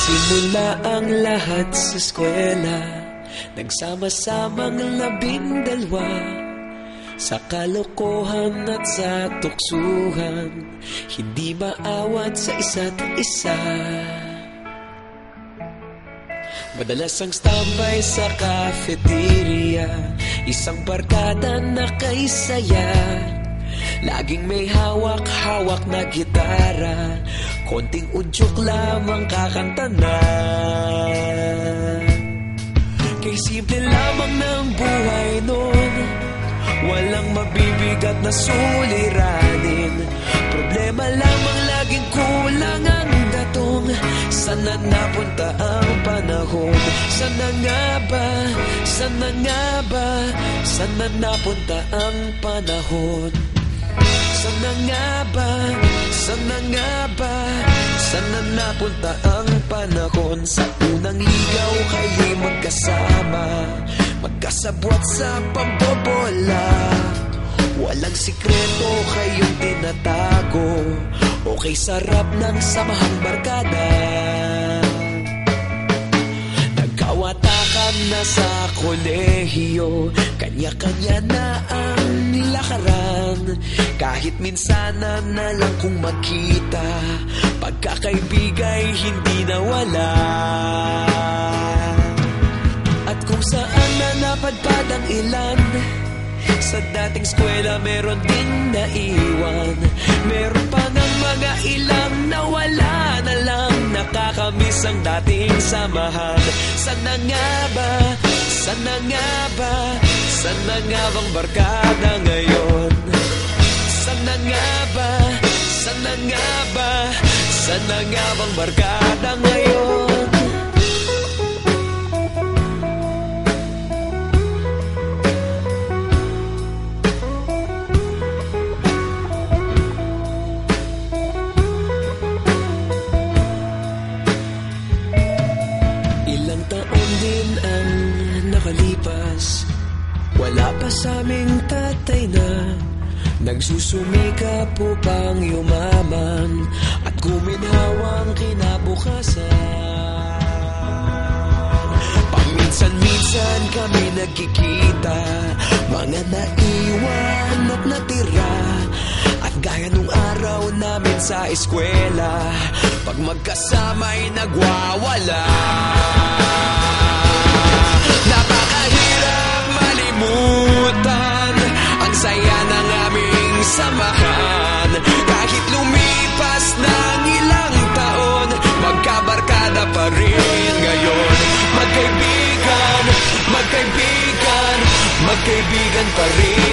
Nagsimula ang lahat sa eskwela, nagsama-samang 12, sa kalokohan at sa tuksuhan, hindi maawat sa isa't isa. Madalas ang standby sa cafeteria, isang barkada na kay saya. Laging may hawak-hawak na gitara, konting udyok lamang kakanta na. Kay simple lamang ng buhay nun, walang mabibigat na suliranin. Problema lamang laging kulang ang datong. Sana napunta ang panahon? Sana nga ba? Sana nga ba? Sana napunta ang panahon? Sana nga ba? Sana nga ba? Sana napunta ang panahon? Sa unang ligaw kayo'y magkasama, magkasabwat sa pambobola. Walang sikreto kayong tinatago, okay sarap ng samahang barkada. Nagkawatakan na sa kolehiyo, kanya-kanya na ang nilakaran. Kahit minsanan na lang kung magkita, pagkakaibigay hindi nawala. At kung saan na napadpad ang ilan, sa dating eskwela meron din naiwan. Meron pa ng mga ilang nawala na lang, nakakamiss ang dating samahan. Sana nga ba? Sana nga ba? Sana nga bang barkada ngayon? Sana nga ba? Sana nga ba? Sana nga bang barkada ngayon? Ilang taon din ang nakalipas, wala pa sa aming tatay na nagsusumikap upang yumaman at guminhawang kinabukasan. Paminsan-minsan kami nagkikita, mga naiwan at natira. At gaya nung araw namin sa eskwela, pag magkasama'y nagwawala. Napakahirap malimutan ang saya ng aming samahan. Kahit lumipas ng ilang taon, magkabarkada pa rin ngayon. Magkaibigan, magkaibigan, magkaibigan pa rin.